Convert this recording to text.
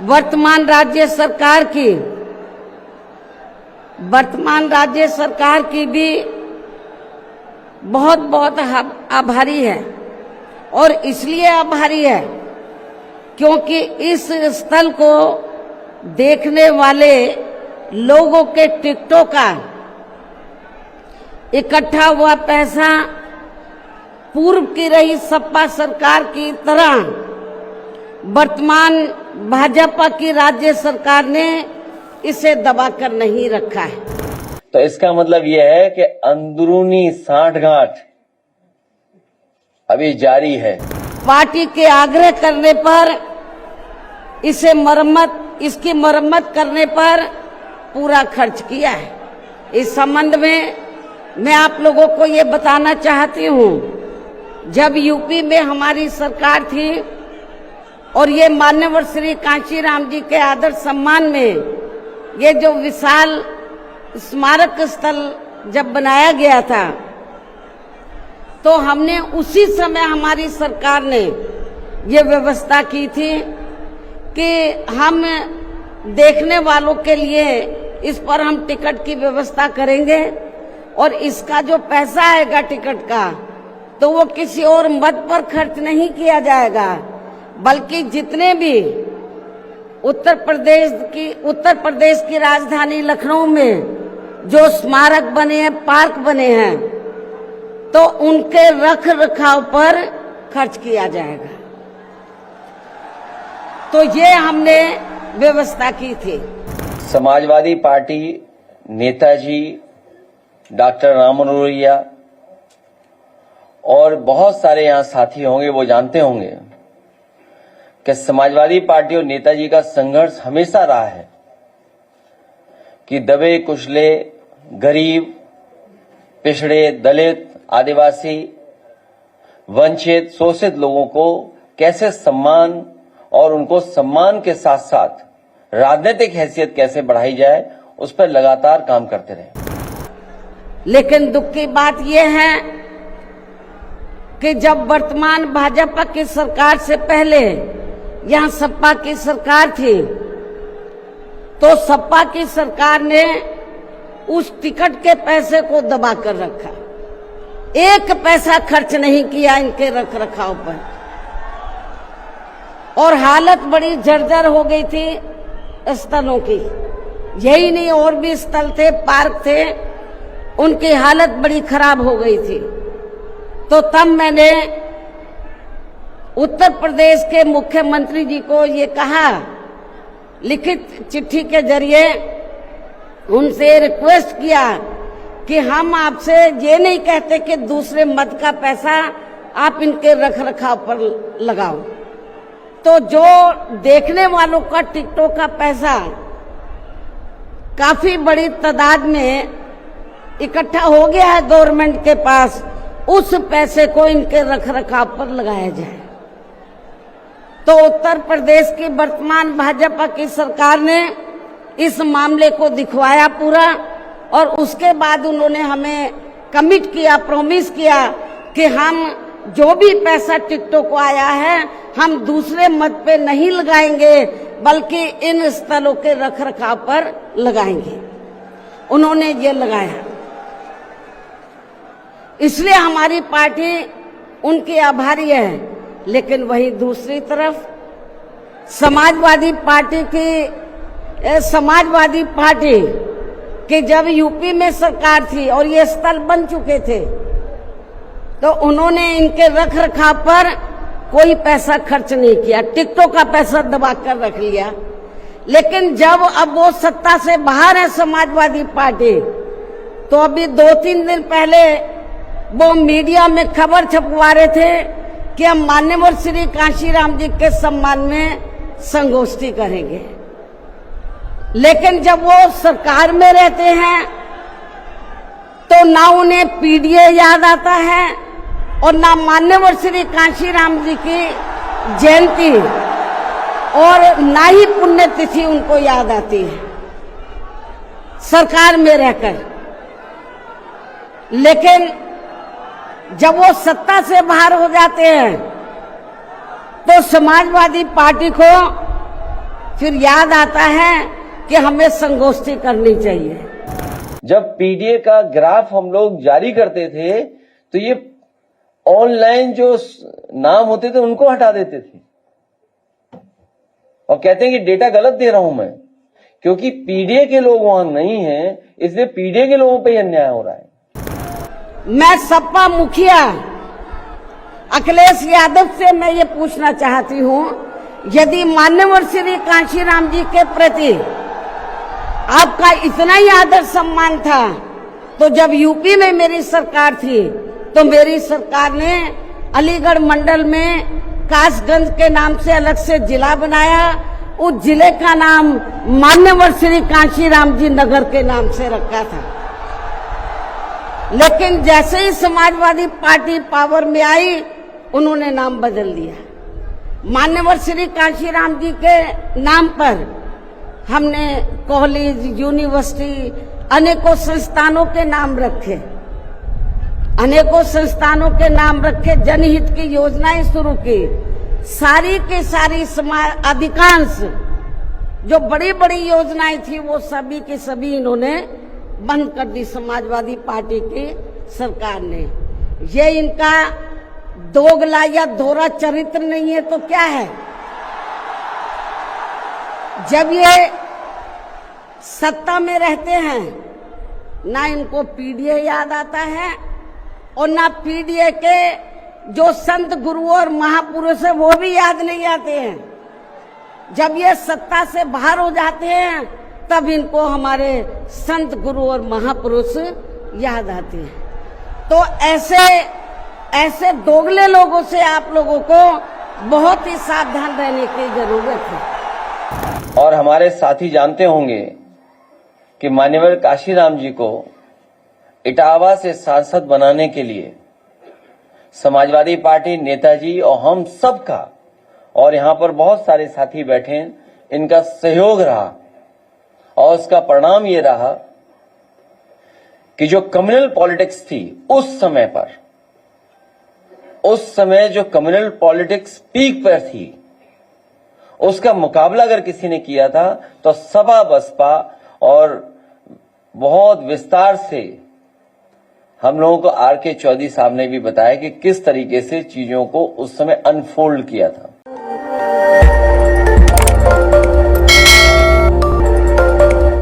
वर्तमान राज्य सरकार की भी बहुत बहुत आभारी है। और इसलिए आभारी है क्योंकि इस स्थल को देखने वाले लोगों के टिकटों का इकट्ठा हुआ पैसा पूर्व की रही सपा सरकार की तरह वर्तमान भाजपा की राज्य सरकार ने इसे दबाकर नहीं रखा है। तो इसका मतलब यह है कि अंदरूनी सांठगांठ अभी जारी है। पार्टी के आग्रह करने पर इसकी मरम्मत करने पर पूरा खर्च किया है। इस संबंध में मैं आप लोगों को ये बताना चाहती हूँ, जब यूपी में हमारी सरकार थी और ये मान्यवर श्री कांशीराम जी के आदर सम्मान में ये जो विशाल स्मारक स्थल जब बनाया गया था, तो हमने उसी समय हमारी सरकार ने ये व्यवस्था की थी कि हम देखने वालों के लिए इस पर हम टिकट की व्यवस्था करेंगे और इसका जो पैसा आएगा टिकट का, तो वो किसी और मद पर खर्च नहीं किया जाएगा, बल्कि जितने भी उत्तर प्रदेश की राजधानी लखनऊ में जो स्मारक बने हैं, पार्क बने हैं, तो उनके रख रखाव पर खर्च किया जाएगा। तो ये हमने व्यवस्था की थी। समाजवादी पार्टी नेताजी डॉक्टर राम मनोहर और बहुत सारे यहाँ साथी होंगे, वो जानते होंगे कि समाजवादी पार्टी और नेताजी का संघर्ष हमेशा रहा है कि दबे कुचले, गरीब, पिछड़े, दलित, आदिवासी, वंचित, शोषित लोगों को कैसे सम्मान और उनको सम्मान के साथ साथ राजनीतिक हैसियत कैसे बढ़ाई जाए, उस पर लगातार काम करते रहे। लेकिन दुख की बात यह है कि जब वर्तमान भाजपा की सरकार से पहले यहाँ सपा की सरकार थी, तो सपा की सरकार ने उस टिकट के पैसे को दबा कर रखा, एक पैसा खर्च नहीं किया इनके रख रखाव पर, और हालत बड़ी जर्जर हो गई थी स्थलों की। यही नहीं, और भी स्थल थे, पार्क थे, उनकी हालत बड़ी खराब हो गई थी। तो तब मैंने उत्तर प्रदेश के मुख्यमंत्री जी को ये कहा, लिखित चिट्ठी के जरिए उनसे रिक्वेस्ट किया कि हम आपसे ये नहीं कहते कि दूसरे मद का पैसा आप इनके रख रखाव पर लगाओ, तो जो देखने वालों का टिकटों का पैसा काफी बड़ी तादाद में इकट्ठा हो गया है गवर्नमेंट के पास, उस पैसे को इनके रख रखाव पर लगाया जाए। तो उत्तर प्रदेश की वर्तमान भाजपा की सरकार ने इस मामले को दिखवाया पूरा, और उसके बाद उन्होंने हमें कमिट किया, प्रॉमिस किया कि हम जो भी पैसा टिकटों को आया है हम दूसरे मद पे नहीं लगाएंगे, बल्कि इन स्थलों के रख रखाव पर लगाएंगे। उन्होंने ये लगाया, इसलिए हमारी पार्टी उनकी आभारी है। लेकिन वहीं दूसरी तरफ समाजवादी पार्टी की जब यूपी में सरकार थी और ये स्थल बन चुके थे, तो उन्होंने इनके रख रखाव पर कोई पैसा खर्च नहीं किया, टिकटों का पैसा दबा कर रख लिया। लेकिन जब अब वो सत्ता से बाहर है समाजवादी पार्टी, तो अभी 2-3 दिन पहले वो मीडिया में खबर छपवा रहे थे कि हम मान्यवर श्री कांशीराम जी के सम्मान में संगोष्ठी करेंगे। लेकिन जब वो सरकार में रहते हैं तो ना उन्हें पीडीए याद आता है और ना मान्यवर श्री कांशीराम जी की जयंती और ना ही पुण्यतिथि उनको याद आती है सरकार में रहकर। लेकिन जब वो सत्ता से बाहर हो जाते हैं तो समाजवादी पार्टी को फिर याद आता है कि हमें संगोष्ठी करनी चाहिए। जब पीडीए का ग्राफ हम लोग जारी करते थे तो ये ऑनलाइन जो नाम होते थे उनको हटा देते थे और कहते हैं कि डेटा गलत दे रहा हूं मैं, क्योंकि पीडीए के लोग वहां नहीं हैं, इसलिए पीडीए के लोगों पे ही अन्याय हो रहा है। मैं सपा मुखिया अखिलेश यादव से मैं ये पूछना चाहती हूं, यदि मान्यवर श्री कांशीराम जी के प्रति आपका इतना ही आदर सम्मान था, तो जब यूपी में मेरी सरकार थी तो मेरी सरकार ने अलीगढ़ मंडल में कासगंज के नाम से अलग से जिला बनाया, उस जिले का नाम मान्यवर श्री कांशीराम जी नगर के नाम से रखा था। लेकिन जैसे ही समाजवादी पार्टी पावर में आई, उन्होंने नाम बदल दिया। मान्यवर श्री कांशीराम जी के नाम पर हमने कॉलेज, यूनिवर्सिटी, अनेकों संस्थानों के नाम रखे, अनेकों संस्थानों के नाम रखे, जनहित की योजनाएं शुरू की। सारी के सारी अधिकांश जो बड़ी बड़ी योजनाएं थी वो सभी के सभी इन्होंने बंद कर दी समाजवादी पार्टी की सरकार ने। ये इनका दोगला या दोहरा चरित्र नहीं है तो क्या है? जब ये सत्ता में रहते हैं ना इनको पीडीए याद आता है और ना पीडीए के जो संत गुरु और महापुरुष है वो भी याद नहीं आते हैं। जब ये सत्ता से बाहर हो जाते हैं तब इनको हमारे संत गुरु और महापुरुष याद आते हैं। तो ऐसे दोगले लोगों से आप लोगों को बहुत ही सावधान रहने की जरूरत है। और हमारे साथी जानते होंगे कि मान्यवर कांशीराम जी को इटावा से सांसद बनाने के लिए समाजवादी पार्टी, नेताजी और हम सबका, और यहां पर बहुत सारे साथी बैठे हैं, इनका सहयोग रहा। और उसका परिणाम ये रहा कि जो कम्युनल पॉलिटिक्स थी उस समय पर, उस समय जो कम्युनल पॉलिटिक्स पीक पर थी, उसका मुकाबला अगर किसी ने किया था तो सपा बसपा, और बहुत विस्तार से हम लोगों को आर के चौधरी साहब ने भी बताया कि किस तरीके से चीजों को उस समय अनफोल्ड किया था।